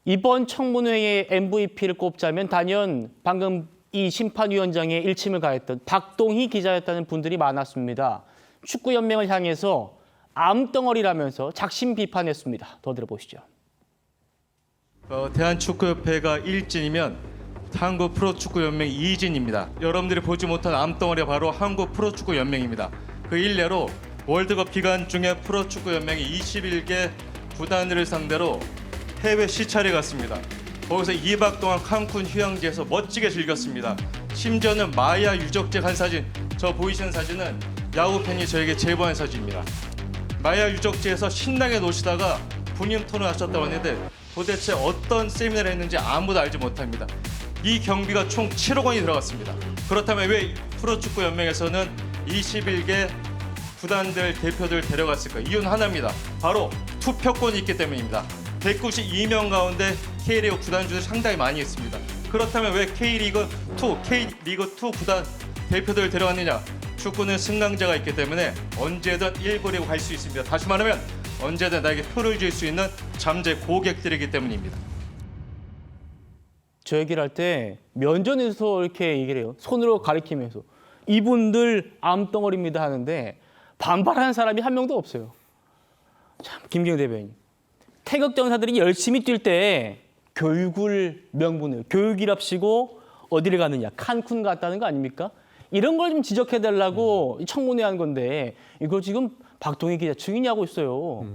이번 청문회의 MVP를 꼽자면 단연 방금 이 심판위원장의 일침을 가했던 박동희 기자였다는 분들이 많았습니다. 축구연맹을 향해서 암덩어리라면서 작심 비판했습니다. 더 들어보시죠. 대한축구협회가 1진이면 한국 프로축구연맹 2진입니다. 여러분들이 보지 못한 암덩어리가 바로 한국 프로축구연맹입니다. 그 일례로 월드컵 기간 중에 프로축구연맹이 21개 구단들을 상대로 해외 시찰에 갔습니다. 거기서 2박 동안 칸쿤 휴양지에서 멋지게 즐겼습니다. 심지어는 마야 유적지 간 사진, 저 보이시는 사진은 야구 팬이 저에게 제보한 사진입니다. 마야 유적지에서 신나게 노시다가 군인 토론을 하셨다고 하는데 도대체 어떤 세미나를 했는지 아무도 알지 못합니다. 이 경비가 총 7억 원이 들어갔습니다. 그렇다면 왜 프로축구연맹에서는 21개 구단들 대표들 데려갔을까? 이유는 하나입니다. 바로 투표권이 있기 때문입니다. 192명 가운데 K리그 구단주들이 상당히 많이 있습니다. 그렇다면 왜 K리그 2 구단 대표들을 데려갔느냐? 축구는 승강자가 있기 때문에 언제든 1부 리그 갈 수 있습니다. 다시 말하면 언제든 나에게 표를 줄 수 있는 잠재 고객들이기 때문입니다. 저 얘기를 할 때 면전에서 이렇게 얘기를 해요. 손으로 가리키면서. 이분들 암덩어리입니다 하는데 반발하는 사람이 한 명도 없어요. 참, 김경희 대변인. 태극전사들이 열심히 뛸 때 교육을 명분을 교육이랍시고 어디를 가느냐. 칸쿤 갔다는 거 아닙니까? 이런 걸 좀 지적해달라고 청문회 한 건데 이걸 지금 박동희 기자 증인이 하고 있어요.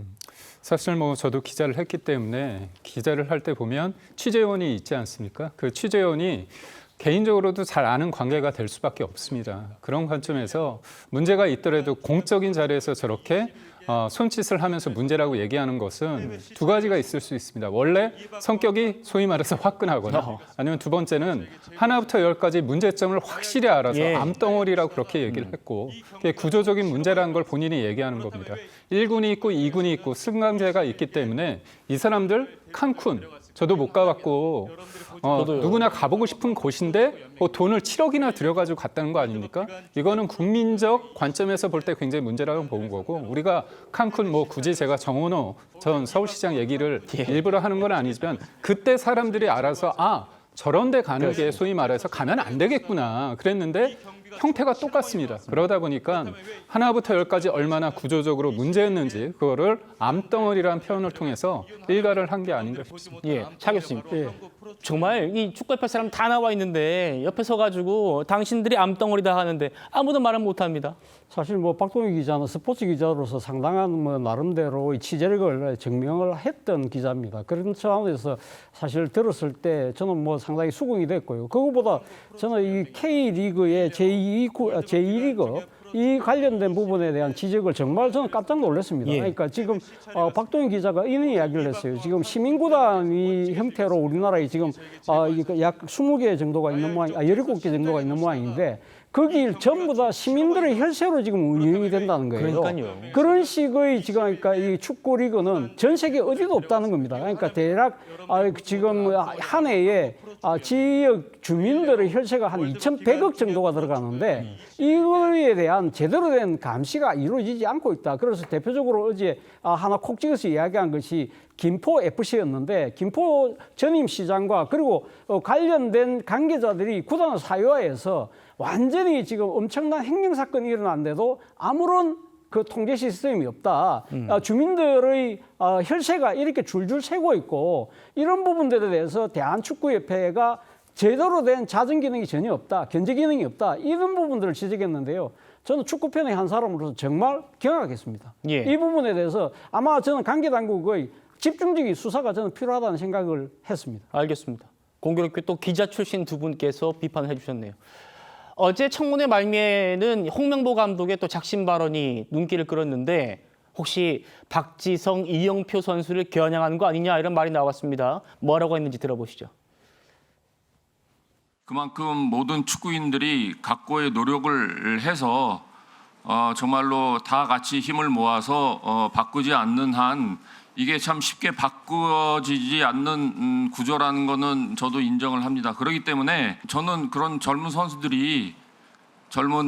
사실 뭐 저도 기자를 했기 때문에 기자를 할 때 보면 취재원이 있지 않습니까? 그 취재원이 개인적으로도 잘 아는 관계가 될 수밖에 없습니다. 그런 관점에서 문제가 있더라도 공적인 자리에서 저렇게 손짓을 하면서 문제라고 얘기하는 것은 두 가지가 있을 수 있습니다. 원래 성격이 소위 말해서 화끈하거나 아니면 두 번째는 하나부터 열까지 문제점을 확실히 알아서 암덩어리라고 그렇게 얘기를 했고 그게 구조적인 문제라는 걸 본인이 얘기하는 겁니다. 1군이 있고 2군이 있고 승강제가 있기 때문에 이 사람들 칸쿤 저도 못 가봤고 누구나 가보고 싶은 곳인데 돈을 7억이나 들여가지고 갔다는 거 아닙니까? 이거는 국민적 관점에서 볼 때 굉장히 문제라고 보는 거고 우리가 칸쿤 뭐 굳이 제가 정원호 전 서울시장 얘기를 일부러 하는 건 아니지만 그때 사람들이 알아서 저런 데 가는 게 소위 말해서 가면 안 되겠구나 그랬는데 형태가 똑같습니다. 그러다 보니까 하나부터 열까지 얼마나 구조적으로 문제였는지 그거를 암덩어리라는 표현을 통해서 일가를 한 게 아닌가 싶습니다. 예, 차 교수님. 정말 이 축구협회 사람 다 나와 있는데 옆에 서가지고 당신들이 암덩어리다 하는데 아무도 말은 못합니다. 사실 뭐 박동희 기자는 스포츠 기자로서 상당한 뭐 나름대로 취재력을 증명을 했던 기자입니다. 그런 차원에서 사실 들었을 때 저는 뭐 상당히 수긍이 됐고요. 그거보다 저는 이 K리그의 제2리그 이 관련된 부분에 대한 지적을 정말 저는 깜짝 놀랐습니다. 그러니까 지금 박동희 기자가 이런 이야기를 했어요. 지금 시민구단이 형태로 우리나라에 지금 약 20개 정도가 있는 모양, 17개 정도가 있는 모양인데 거기 전부 다 시민들의 혈세로 지금 운영이 된다는 거예요. 그러니까요. 그런 식의 지금 그러니까 이 축구 리그는 전 세계 어디도 없다는 겁니다. 그러니까 대략 지금 한 해에 지역 주민들의 혈세가 한 2,100억 정도가 들어가는데 이거에 대한 제대로 된 감시가 이루어지지 않고 있다. 그래서 대표적으로 어제 하나 콕 찍어서 이야기한 것이 김포 FC였는데 김포 전임 시장과 그리고 관련된 관계자들이 구단을 사유화해서 완전히 지금 엄청난 횡령 사건이 일어났는데도 아무런 그 통제 시스템이 없다. 주민들의 혈세가 이렇게 줄줄 새고 있고 이런 부분들에 대해서 대한축구협회가 제대로 된 자정 기능이 전혀 없다. 견제 기능이 없다. 이런 부분들을 지적했는데요. 저는 축구팬의 한 사람으로서 정말 경악했습니다. 이 부분에 대해서 아마 저는 관계당국의 집중적인 수사가 저는 필요하다는 생각을 했습니다. 알겠습니다. 공교롭게 또 기자 출신 두 분께서 비판을 해주셨네요. 어제 청문회 말미에는 홍명보 감독의 또 작심 발언이 눈길을 끌었는데 혹시 박지성, 이영표 선수를 겨냥한 거 아니냐 이런 말이 나왔습니다. 뭐라고 했는지 들어보시죠. 그만큼 모든 축구인들이 각고의 노력을 해서 정말로 다 같이 힘을 모아서 바꾸지 않는 한 이게 참 쉽게 바꾸어지지 않는 구조라는 거는 저도 인정을 합니다. 그렇기 때문에 저는 그런 젊은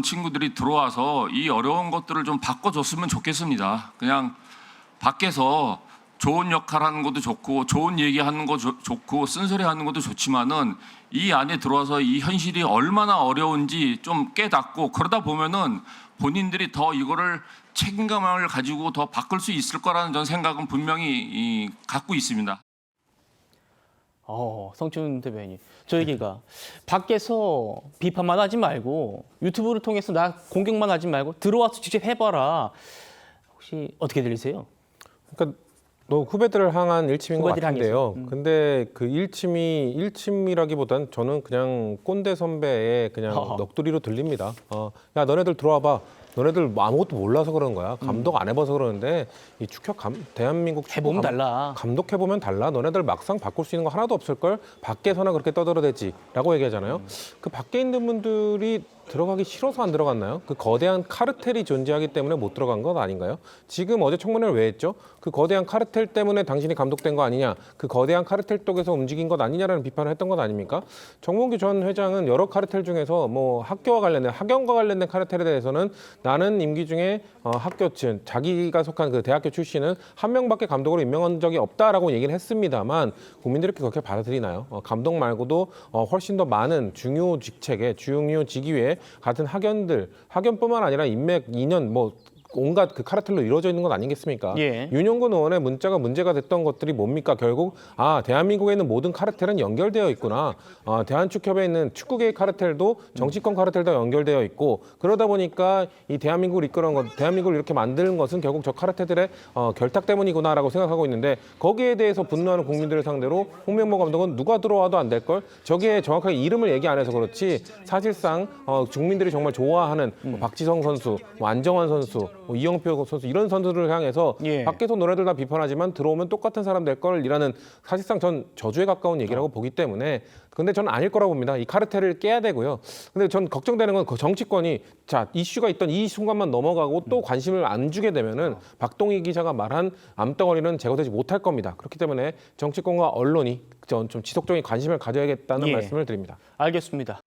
친구들이 들어와서 이 어려운 것들을 좀 바꿔줬으면 좋겠습니다. 그냥 밖에서 좋은 역할 하는 것도 좋고 좋은 얘기하는 거 좋고 쓴소리 하는 것도 좋지만은 이 안에 들어와서 이 현실이 얼마나 어려운지 좀 깨닫고 그러다 보면은 본인들이 더 이거를 책임감을 가지고 더 바꿀 수 있을 거라는 전 생각은 분명히 갖고 있습니다. 성춘 대변인, 저에게가 밖에서 비판만 하지 말고 유튜브를 통해서 나 공격만 하지 말고 들어와서 직접 해봐라. 혹시 어떻게 들리세요? 그러니까 너 후배들을 향한 일침인 것 후배들을 같은데요. 향해서. 근데 그 일침이라기보단 저는 그냥 꼰대 선배의 그냥 넋두리로 들립니다. 야 너네들 들어와봐. 너네들 뭐 아무것도 몰라서 그런 거야. 감독 안 해봐서 그러는데 이 대한민국 축구 해보면 달라. 감독해보면 달라. 너네들 막상 바꿀 수 있는 거 하나도 없을걸? 밖에서나 그렇게 떠들어대지라고 얘기하잖아요. 그 밖에 있는 분들이 들어가기 싫어서 안 들어갔나요? 그 거대한 카르텔이 존재하기 때문에 못 들어간 건 아닌가요? 지금 어제 청문회를 왜 했죠? 그 거대한 카르텔 때문에 당신이 감독된 거 아니냐? 그 거대한 카르텔 쪽에서 움직인 것 아니냐라는 비판을 했던 것 아닙니까? 정몽규 전 회장은 여러 카르텔 중에서 뭐 학교와 관련된 학연과 관련된 카르텔에 대해서는 나는 임기 중에 학교 자기가 속한 그 대학교 출신은 한 명밖에 감독으로 임명한 적이 없다라고 얘기를 했습니다만 국민들이 그렇게 받아들이나요? 감독 말고도 훨씬 더 많은 중요 직책에 중요 직위에 같은 학연뿐만 아니라 인맥, 인연 뭐 온갖 그 카르텔로 이루어져 있는 것 아니겠습니까? 예. 윤영근 의원의 문자가 문제가 됐던 것들이 뭡니까? 결국 대한민국에 있는 모든 카르텔은 연결되어 있구나. 대한축협에 있는 축구계의 카르텔도 정치권 카르텔도 연결되어 있고 그러다 보니까 이 대한민국을 이끌어온 것, 대한민국을 이렇게 만드는 것은 결국 저 카르텔들의 결탁 때문이구나라고 생각하고 있는데 거기에 대해서 분노하는 국민들을 상대로 홍명보 감독은 누가 들어와도 안 될 걸 저기에 정확하게 이름을 얘기 안 해서 그렇지 사실상 국민들이 정말 좋아하는 뭐 박지성 선수, 뭐 안정환 선수 뭐 이영표 선수 이런 선수들을 향해서 예. 밖에서 노래들 다 비판하지만 들어오면 똑같은 사람 될 걸이라는 사실상 전 저주에 가까운 얘기라고 보기 때문에 근데 저는 아닐 거라고 봅니다. 이 카르텔을 깨야 되고요. 근데 전 걱정되는 건 그 정치권이 자 이슈가 있던 이 순간만 넘어가고 또 관심을 안 주게 되면은 박동희 기자가 말한 암덩어리는 제거되지 못할 겁니다. 그렇기 때문에 정치권과 언론이 좀 지속적인 관심을 가져야겠다는 예. 말씀을 드립니다. 알겠습니다.